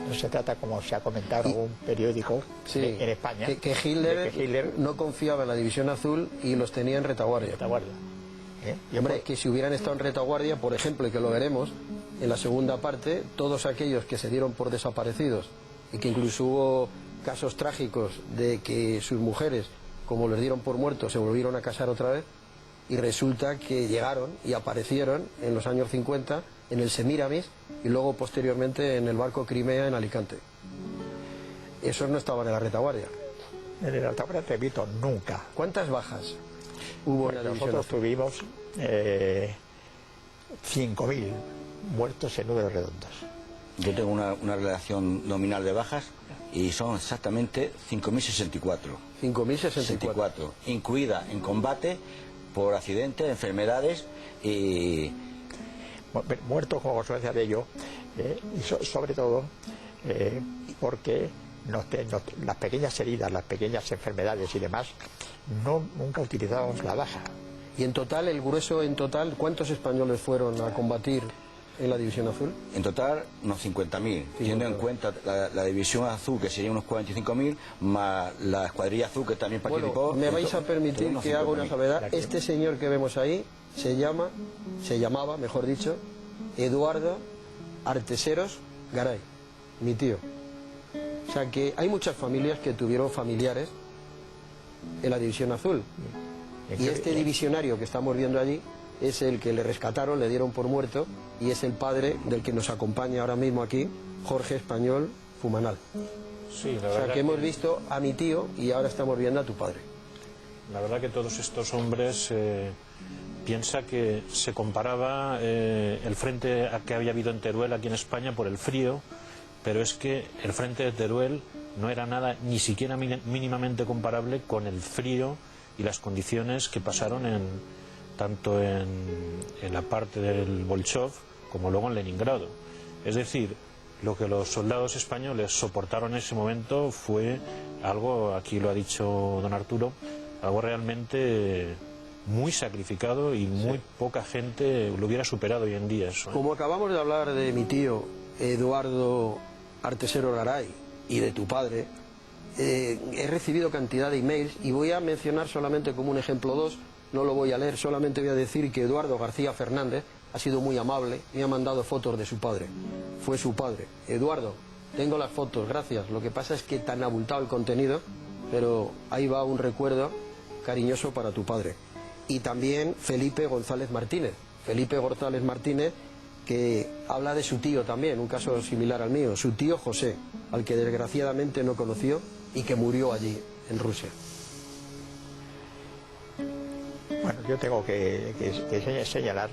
No se trata, como se ha comentado en un periódico en España, que Hitler no confiaba en la División Azul y los tenía en retaguardia. Y hombre, que si hubieran estado en retaguardia, por ejemplo, y que lo veremos en la segunda parte, todos aquellos que se dieron por desaparecidos y que incluso hubo casos trágicos de que sus mujeres, como les dieron por muertos, se volvieron a casar otra vez, y resulta que llegaron y aparecieron en los años 50 en el Semiramis y luego posteriormente en el barco Crimea en Alicante. Esos no estaban en la retaguardia. En la retaguardia, repito, nunca. ¿Cuántas bajas hubo en la división? Nosotros tuvimos 5.000 muertos en números redondos. Yo tengo una relación nominal de bajas y son exactamente 5.064. 5.064. Incluida en combate por accidentes, enfermedades y... Muertos como consecuencia de ello, y sobre todo porque las pequeñas heridas, las pequeñas enfermedades y demás, nunca utilizábamos la baja. Y en total, el grueso en total, ¿cuántos españoles fueron a combatir en la División Azul? En total, unos 50.000, teniendo en cuenta la División Azul, que serían unos 45.000, más la Escuadrilla Azul, que también participó. Bueno, me vais a permitir que haga una salvedad. Este señor que vemos ahí se llamaba, mejor dicho, Eduardo Arteseros Garay, mi tío. O sea que hay muchas familias que tuvieron familiares en la División Azul. Y este divisionario que estamos viendo allí es el que le rescataron, le dieron por muerto, y es el padre del que nos acompaña ahora mismo aquí, Jorge Español Fumanal. Sí, la verdad. O sea que hemos visto a mi tío y ahora estamos viendo a tu padre. La verdad que todos estos hombres, piensa que se comparaba el frente que había habido en Teruel aquí en España por el frío, pero es que el frente de Teruel no era nada, ni siquiera mínimamente comparable con el frío y las condiciones que pasaron tanto en la parte del Bolshov como luego en Leningrado. Es decir, lo que los soldados españoles soportaron en ese momento fue algo, aquí lo ha dicho don Arturo, algo realmente muy sacrificado y muy poca gente lo hubiera superado hoy en día eso. Como acabamos de hablar de mi tío Eduardo Arteseros Garay y de tu padre, he recibido cantidad de emails y voy a mencionar solamente como un ejemplo dos. No lo voy a leer, solamente voy a decir que Eduardo García Fernández ha sido muy amable, me ha mandado fotos de su padre. Fue su padre. Eduardo, tengo las fotos, gracias. Lo que pasa es que tan abultado el contenido, pero ahí va un recuerdo cariñoso para tu padre. Y también Felipe González Martínez. Felipe González Martínez, que habla de su tío también, un caso similar al mío, su tío José, al que desgraciadamente no conoció y que murió allí, en Rusia. Bueno, yo tengo que señalar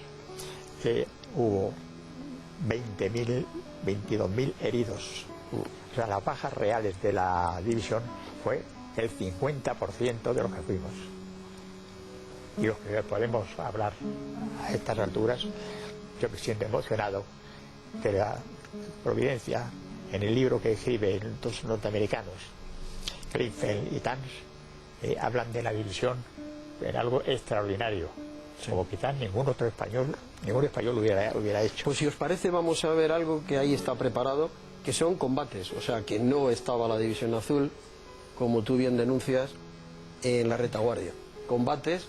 que hubo 20.000, 22.000 heridos. O sea, las bajas reales de la división fue el 50% de lo que fuimos. Y lo que podemos hablar a estas alturas, yo me siento emocionado de la providencia en el libro que escriben dos norteamericanos, Greenfeld y Tans, hablan de la división en algo extraordinario, como quizás ningún español lo hubiera hecho. Pues si os parece, vamos a ver algo que ahí está preparado, que son combates, o sea que no estaba la División Azul, como tú bien denuncias, en la retaguardia. Combates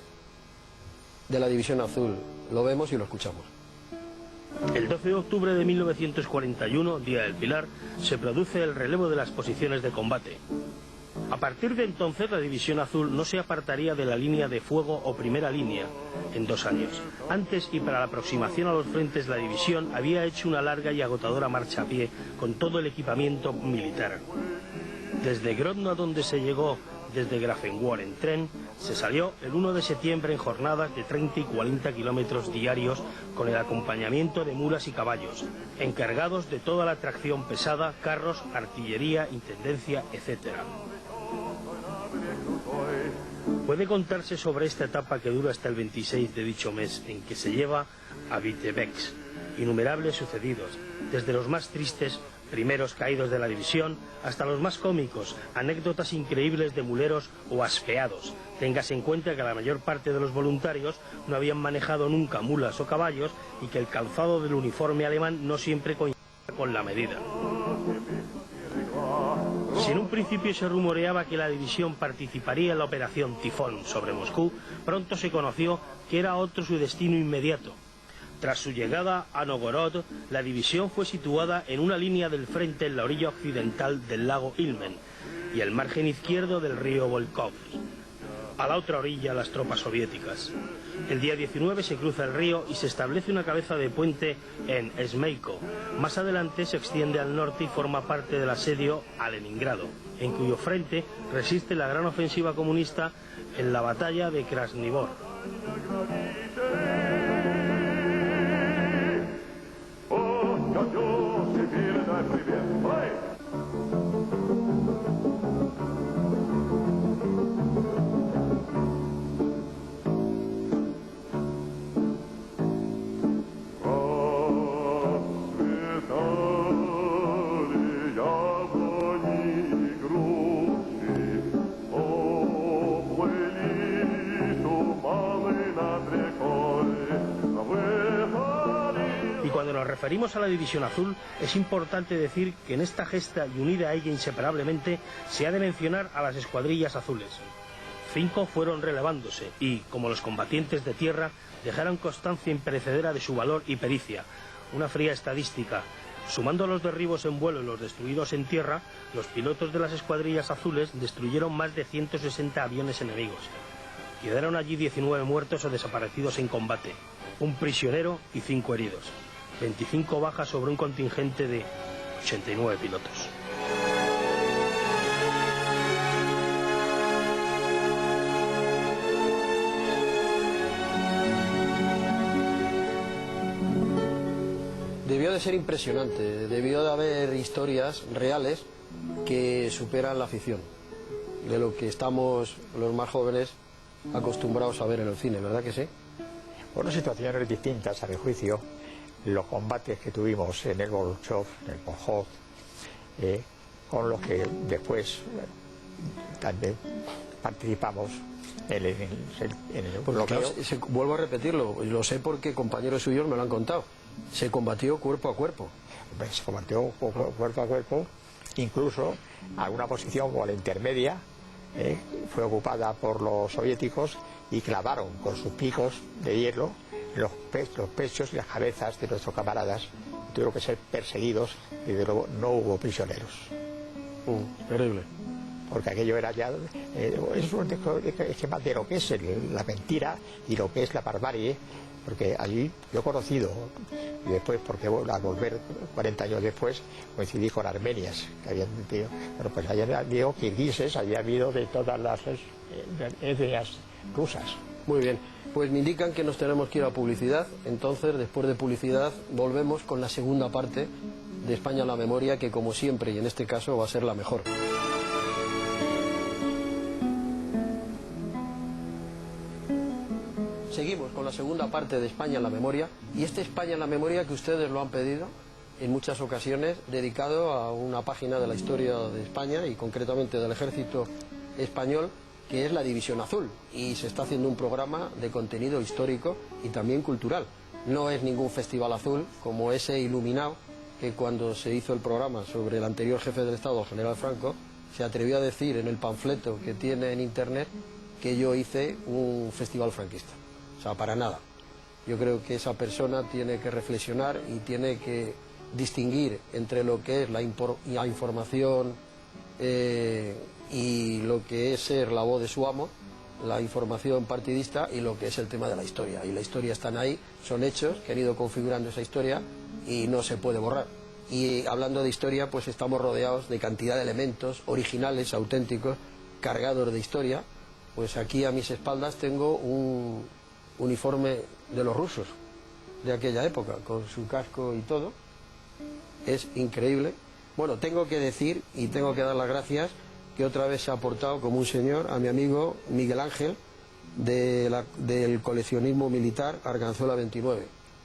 de la División Azul, lo vemos y lo escuchamos. El 12 de octubre de 1941, Día del Pilar, se produce el relevo de las posiciones de combate. A partir de entonces, la División Azul no se apartaría de la línea de fuego o primera línea en 2 años. Antes y para la aproximación a los frentes, la división había hecho una larga y agotadora marcha a pie con todo el equipamiento militar. Desde Grodno, donde se llegó desde Grafenwöhr en tren, se salió el 1 de septiembre en jornadas de 30 y 40 kilómetros diarios con el acompañamiento de mulas y caballos, encargados de toda la tracción pesada, carros, artillería, intendencia, etc. Puede contarse sobre esta etapa que dura hasta el 26 de dicho mes, en que se lleva a Vitebsk innumerables sucedidos, desde los más tristes, primeros caídos de la división, hasta los más cómicos, anécdotas increíbles de muleros o aspeados. Téngase en cuenta que la mayor parte de los voluntarios no habían manejado nunca mulas o caballos y que el calzado del uniforme alemán no siempre coincidía con la medida. Si en un principio se rumoreaba que la división participaría en la operación Tifón sobre Moscú, pronto se conoció que era otro su destino inmediato. Tras su llegada a Novgorod, la división fue situada en una línea del frente en la orilla occidental del lago Ilmen y el margen izquierdo del río Volkhov. A la otra orilla las tropas soviéticas. El día 19 se cruza el río y se establece una cabeza de puente en Esmeiko. Más adelante se extiende al norte y forma parte del asedio a Leningrado, en cuyo frente resiste la gran ofensiva comunista en la batalla de Krasnivor. Nos referimos a la División Azul, es importante decir que en esta gesta y unida a ella inseparablemente se ha de mencionar a las escuadrillas azules. 5 fueron relevándose y, como los combatientes de tierra, dejaron constancia imperecedera de su valor y pericia. Una fría estadística. Sumando los derribos en vuelo y los destruidos en tierra, los pilotos de las escuadrillas azules destruyeron más de 160 aviones enemigos. Quedaron allí 19 muertos o desaparecidos en combate, un prisionero y 5 heridos. 25 bajas sobre un contingente de 89 pilotos. Debió de ser impresionante, debió de haber historias reales que superan la ficción, de lo que estamos los más jóvenes acostumbrados a ver en el cine, ¿verdad que sí? Bueno, situaciones distintas a mi juicio. Los combates que tuvimos en el Volkhov, con los que después también participamos en el bloqueo. Claro, vuelvo a repetirlo, lo sé porque compañeros suyos me lo han contado. Se combatió cuerpo a cuerpo. Se combatió cuerpo a cuerpo, incluso alguna posición como la intermedia fue ocupada por los soviéticos y clavaron con sus picos de hierro los pechos y las cabezas de nuestros camaradas. Tuvieron que ser perseguidos y de luego no hubo prisioneros. Terrible. Porque aquello era ya es un esquema de lo que es la mentira y lo que es la barbarie, porque allí yo he conocido, y después porque al volver 40 años después coincidí con armenias que habían metido, bueno, pues había habido kirguises, había habido de todas las etnias rusas. Muy bien, pues me indican que nos tenemos que ir a publicidad, entonces después de publicidad volvemos con la segunda parte de España en la memoria, que como siempre y en este caso va a ser la mejor. Seguimos con la segunda parte de España en la memoria, y este España en la memoria que ustedes lo han pedido en muchas ocasiones, dedicado a una página de la historia de España y concretamente del Ejército Español, que es la División Azul, y se está haciendo un programa de contenido histórico y también cultural. No es ningún festival azul como ese iluminado que cuando se hizo el programa sobre el anterior jefe del Estado, el general Franco, se atrevió a decir en el panfleto que tiene en internet que yo hice un festival franquista. O sea, para nada. Yo creo que esa persona tiene que reflexionar y tiene que distinguir entre lo que es la información y lo que es ser la voz de su amo, la información partidista, y lo que es el tema de la historia. Y la historia están ahí, son hechos que han ido configurando esa historia y no se puede borrar. Y hablando de historia, pues estamos rodeados de cantidad de elementos originales, auténticos, cargados de historia. Pues aquí a mis espaldas tengo un uniforme de los rusos de aquella época, con su casco y todo. Es increíble. Bueno, tengo que decir y tengo que dar las gracias que otra vez se ha aportado como un señor a mi amigo Miguel Ángel del coleccionismo militar Arganzuela 29.